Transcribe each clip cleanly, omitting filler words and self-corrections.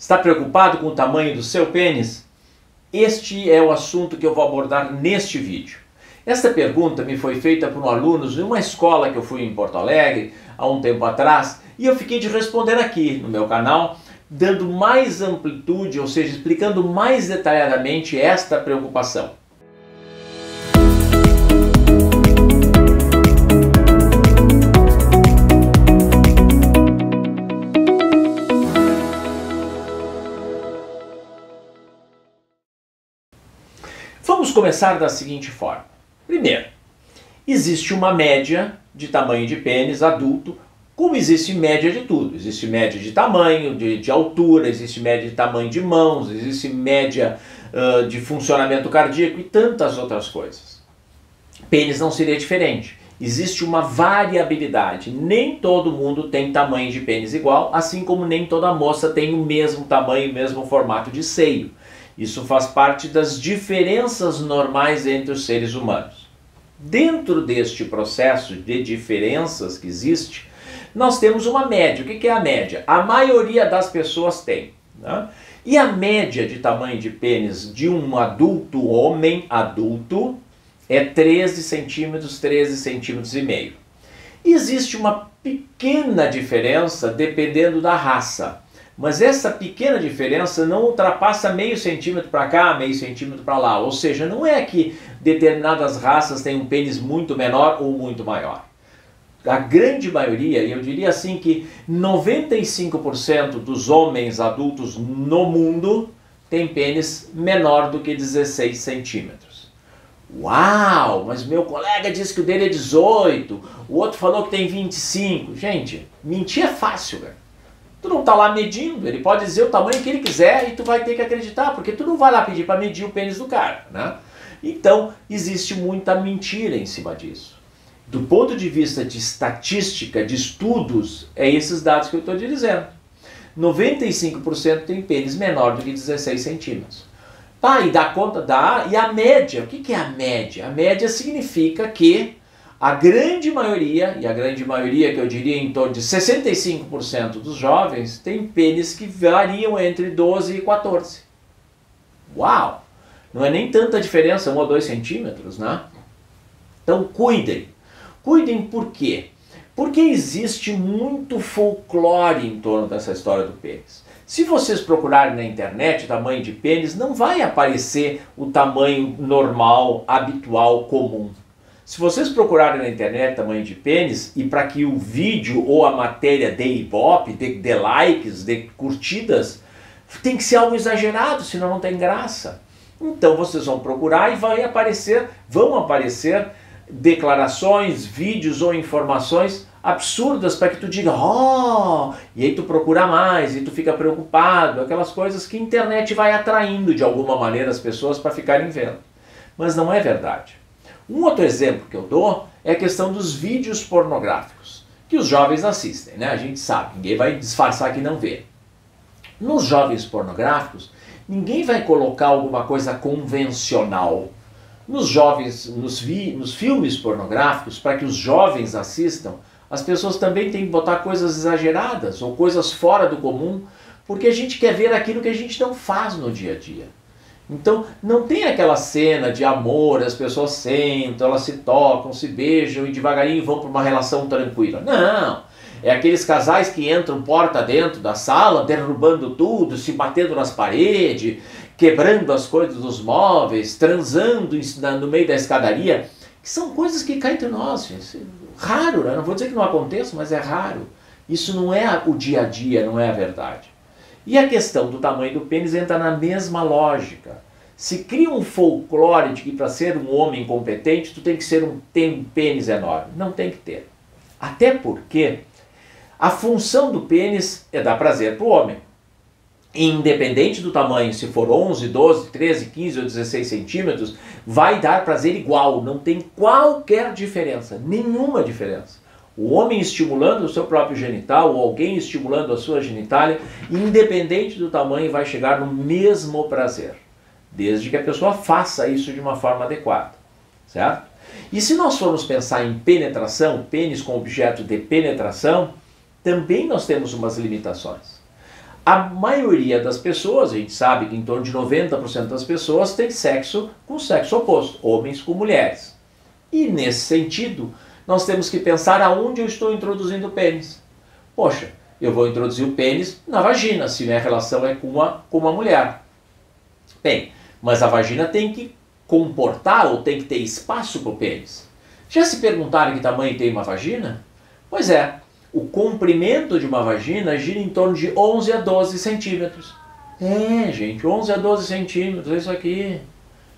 Está preocupado com o tamanho do seu pênis? Este é o assunto que eu vou abordar neste vídeo. Esta pergunta me foi feita por um aluno de uma escola que eu fui em Porto Alegre há um tempo atrás e eu fiquei de responder aqui no meu canal, dando mais amplitude, ou seja, explicando mais detalhadamente esta preocupação. Vamos começar da seguinte forma. Primeiro, existe uma média de tamanho de pênis adulto, como existe média de tudo. Existe média de tamanho, de altura, existe média de tamanho de mãos, existe média de funcionamento cardíaco e tantas outras coisas. Pênis não seria diferente. Existe uma variabilidade. Nem todo mundo tem tamanho de pênis igual, assim como nem toda moça tem o mesmo tamanho, o mesmo formato de seio. Isso faz parte das diferenças normais entre os seres humanos. Dentro deste processo de diferenças que existe, nós temos uma média. O que é a média? A maioria das pessoas tem, né? E a média de tamanho de pênis de um adulto, homem adulto, é 13 centímetros, 13 centímetros e meio. Existe uma pequena diferença dependendo da raça. Mas essa pequena diferença não ultrapassa meio centímetro para cá, meio centímetro para lá. Ou seja, não é que determinadas raças têm um pênis muito menor ou muito maior. A grande maioria, e eu diria assim que 95% dos homens adultos no mundo tem pênis menor do que 16 centímetros. Uau, mas meu colega disse que o dele é 18, o outro falou que tem 25. Gente, mentir é fácil, velho. Tu não está lá medindo, ele pode dizer o tamanho que ele quiser e tu vai ter que acreditar, porque tu não vai lá pedir para medir o pênis do cara, né? Então, existe muita mentira em cima disso. Do ponto de vista de estatística, de estudos, é esses dados que eu estou te dizendo. 95% tem pênis menor do que 16 centímetros. Tá, e dá conta? Dá. E a média? O que é a média? A média significa que a grande maioria, e a grande maioria que eu diria em torno de 65% dos jovens, tem pênis que variam entre 12 e 14. Uau! Não é nem tanta diferença, 1 ou 2 centímetros, né? Então cuidem. Cuidem por quê? Porque existe muito folclore em torno dessa história do pênis. Se vocês procurarem na internet tamanho de pênis, não vai aparecer o tamanho normal, habitual, comum. Se vocês procurarem na internet tamanho de pênis, e para que o vídeo ou a matéria dê ibope, dê likes, dê curtidas, tem que ser algo exagerado, senão não tem graça. Então vocês vão procurar e vão aparecer declarações, vídeos ou informações absurdas para que tu diga, oh, e aí tu procura mais, e tu fica preocupado, aquelas coisas que a internet vai atraindo de alguma maneira as pessoas para ficarem vendo. Mas não é verdade. Um outro exemplo que eu dou é a questão dos vídeos pornográficos, que os jovens assistem, né? A gente sabe, ninguém vai disfarçar que não vê. Nos jovens pornográficos, ninguém vai colocar alguma coisa convencional. Nos filmes pornográficos, para que os jovens assistam, as pessoas também têm que botar coisas exageradas ou coisas fora do comum, porque a gente quer ver aquilo que a gente não faz no dia a dia. Então, não tem aquela cena de amor, as pessoas sentam, elas se tocam, se beijam e devagarinho vão para uma relação tranquila. Não! É aqueles casais que entram porta dentro da sala, derrubando tudo, se batendo nas paredes, quebrando as coisas dos móveis, transando no meio da escadaria, que são coisas que caem entre nós, gente. Raro, né? Não vou dizer que não aconteça, mas é raro. Isso não é o dia a dia, não é a verdade. E a questão do tamanho do pênis entra na mesma lógica. Se cria um folclore de que para ser um homem competente tu tem que ter um pênis enorme. Não tem que ter. Até porque a função do pênis é dar prazer para o homem. Independente do tamanho, se for 11, 12, 13, 15 ou 16 centímetros, vai dar prazer igual. Não tem qualquer diferença, nenhuma diferença. O homem estimulando o seu próprio genital ou alguém estimulando a sua genitália, independente do tamanho, vai chegar no mesmo prazer, desde que a pessoa faça isso de uma forma adequada, certo? E se nós formos pensar em penetração, pênis com objeto de penetração, também nós temos umas limitações. A maioria das pessoas, a gente sabe que em torno de 90% das pessoas tem sexo com sexo oposto, homens com mulheres. E nesse sentido, nós temos que pensar aonde eu estou introduzindo o pênis. Poxa, eu vou introduzir o pênis na vagina, se minha relação é com uma mulher. Bem, mas a vagina tem que comportar ou tem que ter espaço para o pênis. Já se perguntaram que tamanho tem uma vagina? Pois é, o comprimento de uma vagina gira em torno de 11 a 12 centímetros. É, gente, 11 a 12 centímetros, é isso aqui.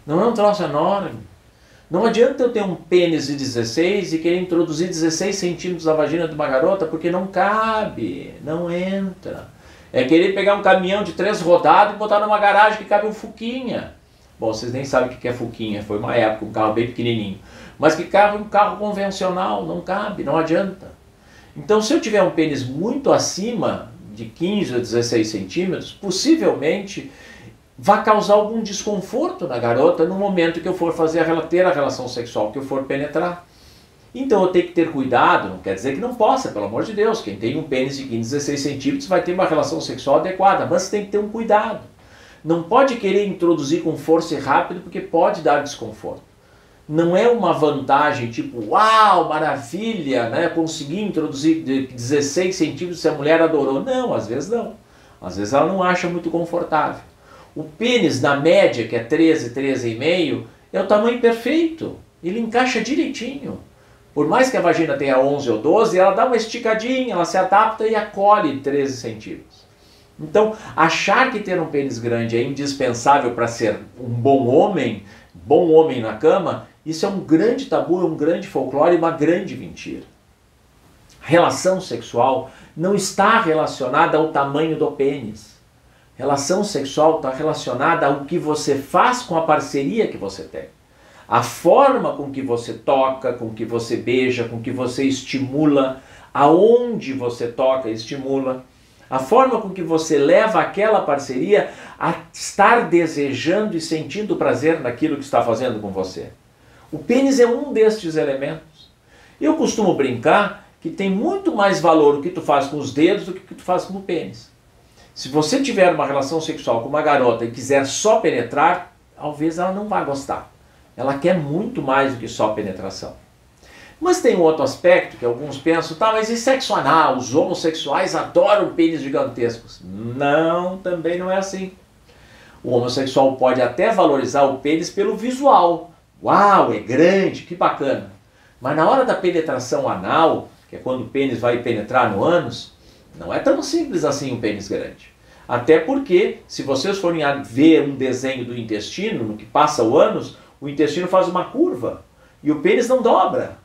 Não é um troço enorme. Não adianta eu ter um pênis de 16 e querer introduzir 16 centímetros na vagina de uma garota, porque não cabe, não entra. É querer pegar um caminhão de 3 rodadas e botar numa garagem que cabe um Fuquinha. Bom, vocês nem sabem o que é Fuquinha, foi uma época, um carro bem pequenininho. Mas que cabe um carro convencional, não cabe, não adianta. Então, se eu tiver um pênis muito acima de 15 ou 16 centímetros, possivelmente vai causar algum desconforto na garota no momento que eu for ter a relação sexual, que eu for penetrar. Então eu tenho que ter cuidado, não quer dizer que não possa, pelo amor de Deus, quem tem um pênis de 15, 16 centímetros vai ter uma relação sexual adequada, mas tem que ter um cuidado. Não pode querer introduzir com força e rápido, porque pode dar desconforto. Não é uma vantagem tipo, uau, maravilha, né? Consegui introduzir 16 centímetros se a mulher adorou. Não, às vezes não. Às vezes ela não acha muito confortável. O pênis, na média, que é 13, 13,5, é o tamanho perfeito. Ele encaixa direitinho. Por mais que a vagina tenha 11 ou 12, ela dá uma esticadinha, ela se adapta e acolhe 13 centímetros. Então, achar que ter um pênis grande é indispensável para ser um bom homem na cama, isso é um grande tabu, é um grande folclore e uma grande mentira. Relação sexual não está relacionada ao tamanho do pênis. Relação sexual está relacionada ao que você faz com a parceria que você tem. A forma com que você toca, com que você beija, com que você estimula, aonde você toca e estimula, a forma com que você leva aquela parceria a estar desejando e sentindo prazer naquilo que está fazendo com você. O pênis é um destes elementos. Eu costumo brincar que tem muito mais valor o que tu faz com os dedos do que o que tu faz com o pênis. Se você tiver uma relação sexual com uma garota e quiser só penetrar, talvez ela não vá gostar. Ela quer muito mais do que só penetração. Mas tem um outro aspecto que alguns pensam, tá, mas e sexo anal? Os homossexuais adoram pênis gigantescos. Não, também não é assim. O homossexual pode até valorizar o pênis pelo visual. Uau, é grande, que bacana. Mas na hora da penetração anal, que é quando o pênis vai penetrar no ânus, não é tão simples assim um pênis grande. Até porque, se vocês forem ver um desenho do intestino, no que passa o ânus, o intestino faz uma curva e o pênis não dobra.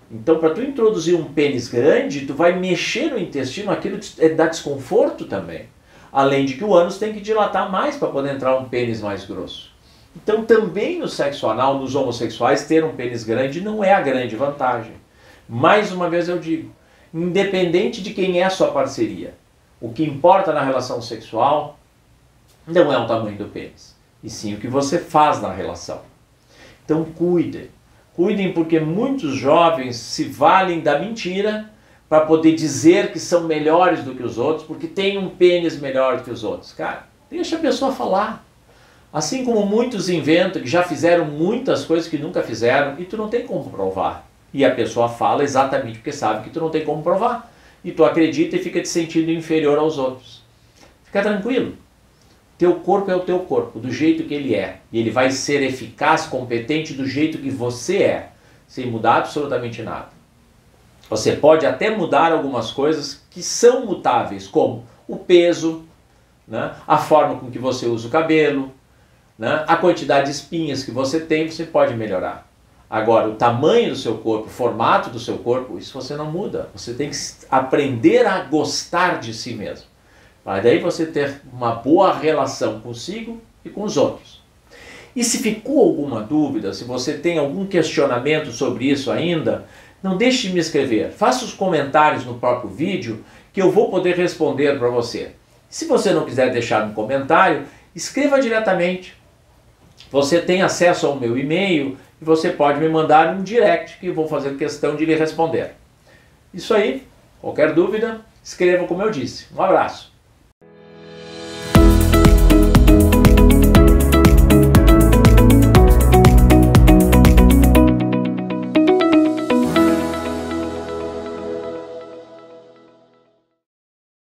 Então, para tu introduzir um pênis grande, tu vai mexer no intestino, aquilo dá desconforto também. Além de que o ânus tem que dilatar mais para poder entrar um pênis mais grosso. Então, também no sexo anal, nos homossexuais, ter um pênis grande não é a grande vantagem. Mais uma vez eu digo, independente de quem é a sua parceria, o que importa na relação sexual não é o tamanho do pênis, e sim o que você faz na relação. Então cuidem. Cuidem porque muitos jovens se valem da mentira para poder dizer que são melhores do que os outros, porque tem um pênis melhor do que os outros. Cara, deixa a pessoa falar. Assim como muitos inventam que já fizeram muitas coisas que nunca fizeram e tu não tem como provar. E a pessoa fala exatamente porque sabe que tu não tem como provar. E tu acredita e fica te sentindo inferior aos outros. Fica tranquilo. Teu corpo é o teu corpo, do jeito que ele é. E ele vai ser eficaz, competente do jeito que você é, sem mudar absolutamente nada. Você pode até mudar algumas coisas que são mutáveis, como o peso, né? A forma com que você usa o cabelo, né? A quantidade de espinhas que você tem, você pode melhorar. Agora, o tamanho do seu corpo, o formato do seu corpo, isso você não muda. Você tem que aprender a gostar de si mesmo. Para daí você ter uma boa relação consigo e com os outros. E se ficou alguma dúvida, se você tem algum questionamento sobre isso ainda, não deixe de me escrever. Faça os comentários no próprio vídeo que eu vou poder responder para você. Se você não quiser deixar um comentário, escreva diretamente. Você tem acesso ao meu e-mail e você pode me mandar um direct que eu vou fazer questão de lhe responder. Isso aí, qualquer dúvida, escreva como eu disse. Um abraço.